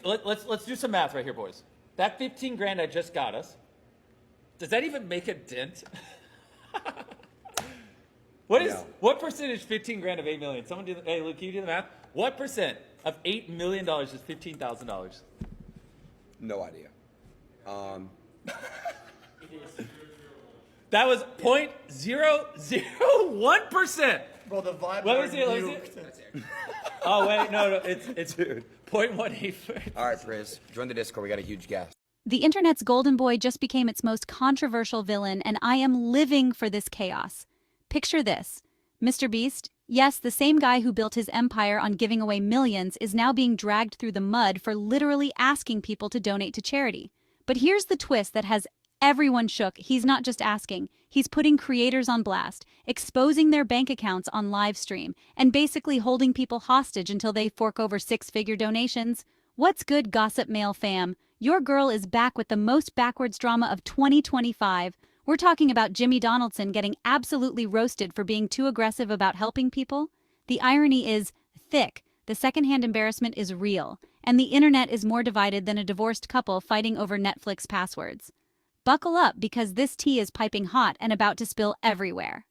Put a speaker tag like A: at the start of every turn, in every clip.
A: let's do some math right here, boys. That 15 grand I just got us, does that even make a dent? What percentage 15 grand of 8 million? Someone do hey Luke, can you do the math? What percent of $8 million is $15,000?
B: No idea.
A: That was 0.001%.
C: Bro, the vibe.
A: Let me see it. Oh wait, no, it's
B: Dude.
A: 0.18.
B: All right, Priz, join the Discord. We got a huge guest.
D: The internet's golden boy just became its most controversial villain, and I am living for this chaos. Picture this. MrBeast, yes, the same guy who built his empire on giving away millions, is now being dragged through the mud for literally asking people to donate to charity. But here's the twist that has everyone shook. He's not just asking, he's putting creators on blast, exposing their bank accounts on live stream, and basically holding people hostage until they fork over six-figure donations. What's good, Gossip Mail fam? Your girl is back with the most backwards drama of 2025. We're talking about Jimmy Donaldson getting absolutely roasted for being too aggressive about helping people. The irony is thick. The secondhand embarrassment is real, and the internet is more divided than a divorced couple fighting over Netflix passwords. Buckle up because this tea is piping hot and about to spill everywhere.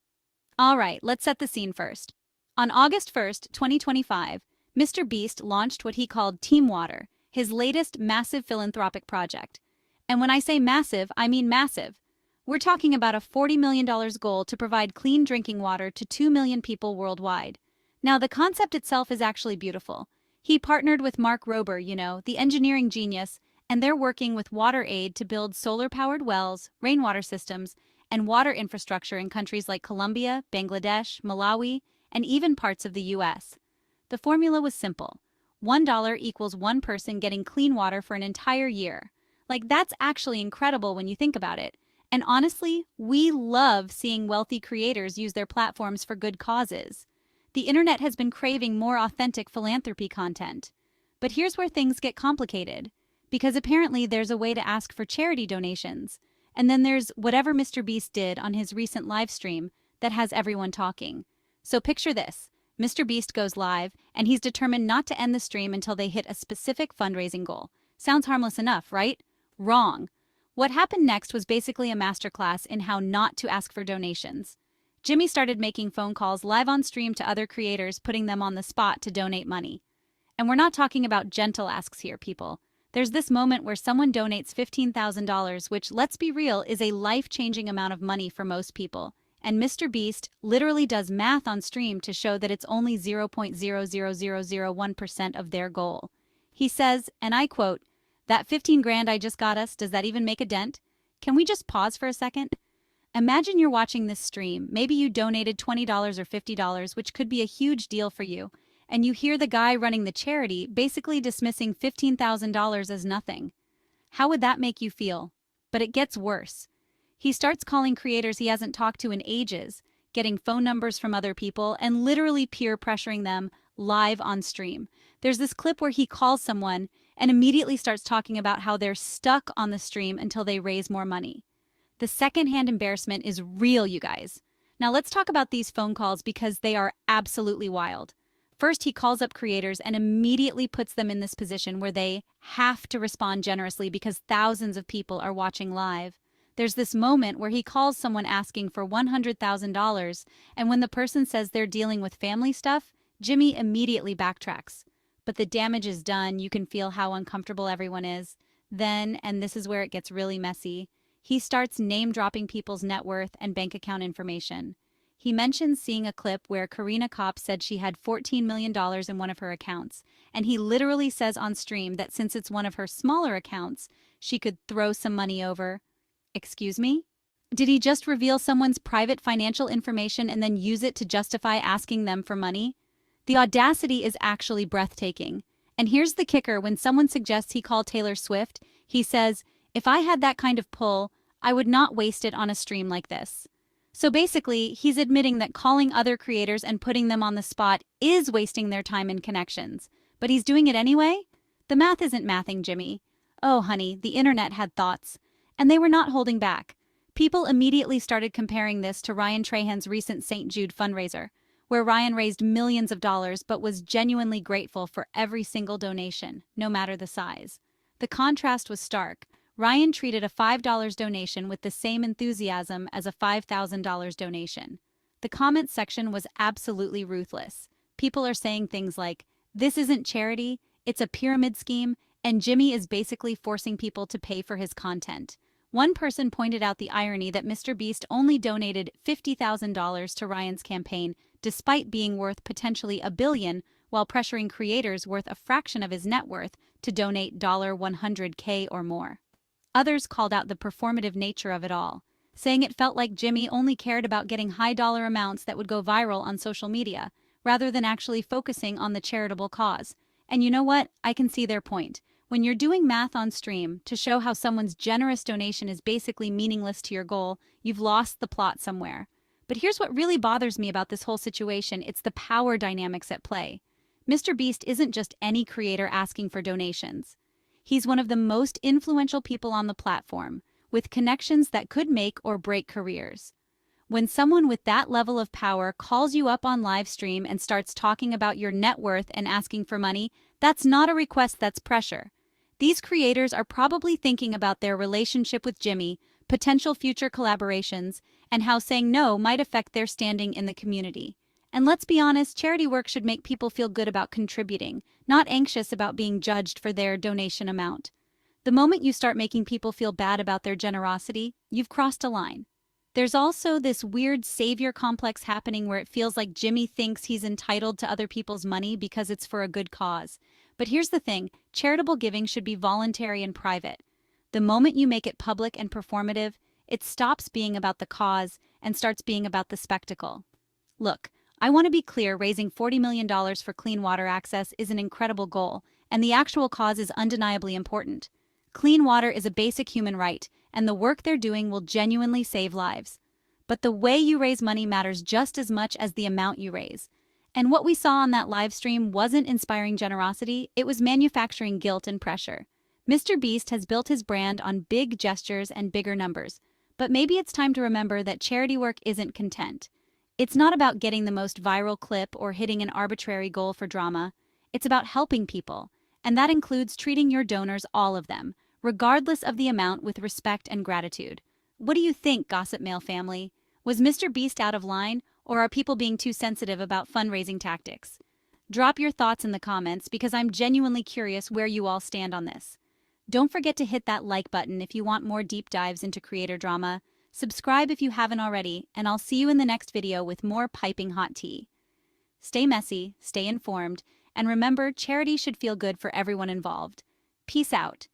D: All right, let's set the scene first. On August 1st, 2025, MrBeast launched what he called Team Water, his latest massive philanthropic project. And when I say massive, I mean massive. We're talking about a $40 million goal to provide clean drinking water to 2 million people worldwide. Now, the concept itself is actually beautiful. He partnered with Mark Rober, the engineering genius, and they're working with WaterAid to build solar-powered wells, rainwater systems, and water infrastructure in countries like Colombia, Bangladesh, Malawi, and even parts of the US. The formula was simple. $1 equals one person getting clean water for an entire year. Like, that's actually incredible when you think about it. And honestly, we love seeing wealthy creators use their platforms for good causes. The internet has been craving more authentic philanthropy content. But here's where things get complicated. Because apparently there's a way to ask for charity donations. And then there's whatever MrBeast did on his recent live stream that has everyone talking. So picture this. MrBeast goes live, and he's determined not to end the stream until they hit a specific fundraising goal. Sounds harmless enough, right? Wrong. What happened next was basically a masterclass in how not to ask for donations. Jimmy started making phone calls live on stream to other creators, putting them on the spot to donate money. And we're not talking about gentle asks here, people. There's this moment where someone donates $15,000, which, let's be real, is a life-changing amount of money for most people. And MrBeast literally does math on stream to show that it's only 0.00001% of their goal. He says, and I quote, "That 15 grand I just got us, does that even make a dent? Can we just pause for a second? Imagine you're watching this stream. Maybe you donated $20 or $50, which could be a huge deal for you. And you hear the guy running the charity basically dismissing $15,000 as nothing. How would that make you feel? But it gets worse. He starts calling creators he hasn't talked to in ages, getting phone numbers from other people, and literally peer pressuring them live on stream. There's this clip where he calls someone and immediately starts talking about how they're stuck on the stream until they raise more money. The secondhand embarrassment is real, you guys. Now let's talk about these phone calls because they are absolutely wild. First, he calls up creators and immediately puts them in this position where they have to respond generously because thousands of people are watching live. There's this moment where he calls someone asking for $100,000, and when the person says they're dealing with family stuff, Jimmy immediately backtracks. But the damage is done. You can feel how uncomfortable everyone is. Then, and this is where it gets really messy, he starts name-dropping people's net worth and bank account information. He mentions seeing a clip where Karina Cop said she had $14 million in one of her accounts, and he literally says on stream that since it's one of her smaller accounts, she could throw some money over. Excuse me? Did he just reveal someone's private financial information and then use it to justify asking them for money? The audacity is actually breathtaking. And here's the kicker: when someone suggests he call Taylor Swift, he says, "If I had that kind of pull, I would not waste it on a stream like this." So basically, he's admitting that calling other creators and putting them on the spot is wasting their time and connections. But he's doing it anyway? The math isn't mathing, Jimmy. Oh, honey, the internet had thoughts. And they were not holding back. People immediately started comparing this to Ryan Trahan's recent St. Jude fundraiser, where Ryan raised millions of dollars but was genuinely grateful for every single donation, no matter the size. The contrast was stark. Ryan treated a $5 donation with the same enthusiasm as a $5,000 donation. The comments section was absolutely ruthless. People are saying things like, "This isn't charity, it's a pyramid scheme, and Jimmy is basically forcing people to pay for his content." One person pointed out the irony that MrBeast only donated $50,000 to Ryan's campaign, despite being worth potentially $1 billion, while pressuring creators worth a fraction of his net worth to donate $100K or more. Others called out the performative nature of it all, saying it felt like Jimmy only cared about getting high-dollar amounts that would go viral on social media, rather than actually focusing on the charitable cause. And you know what? I can see their point. When you're doing math on stream to show how someone's generous donation is basically meaningless to your goal, you've lost the plot somewhere. But here's what really bothers me about this whole situation. It's the power dynamics at play. MrBeast isn't just any creator asking for donations. He's one of the most influential people on the platform, with connections that could make or break careers. When someone with that level of power calls you up on live stream and starts talking about your net worth and asking for money, that's not a request, that's pressure. These creators are probably thinking about their relationship with Jimmy, potential future collaborations, and how saying no might affect their standing in the community. And let's be honest, charity work should make people feel good about contributing, not anxious about being judged for their donation amount. The moment you start making people feel bad about their generosity, you've crossed a line. There's also this weird savior complex happening where it feels like Jimmy thinks he's entitled to other people's money because it's for a good cause. But here's the thing, charitable giving should be voluntary and private. The moment you make it public and performative, it stops being about the cause and starts being about the spectacle. Look, I want to be clear, raising $40 million for clean water access is an incredible goal, and the actual cause is undeniably important. Clean water is a basic human right, and the work they're doing will genuinely save lives. But the way you raise money matters just as much as the amount you raise. And what we saw on that live stream wasn't inspiring generosity, it was manufacturing guilt and pressure. MrBeast has built his brand on big gestures and bigger numbers, but maybe it's time to remember that charity work isn't content. It's not about getting the most viral clip or hitting an arbitrary goal for drama. It's about helping people, and that includes treating your donors, all of them, regardless of the amount, with respect and gratitude. What do you think, Gossip Mail family? Was MrBeast out of line, or are people being too sensitive about fundraising tactics? Drop your thoughts in the comments because I'm genuinely curious where you all stand on this. Don't forget to hit that like button if you want more deep dives into creator drama. Subscribe if you haven't already, and I'll see you in the next video with more piping hot tea. Stay messy, stay informed, and remember, charity should feel good for everyone involved. Peace out.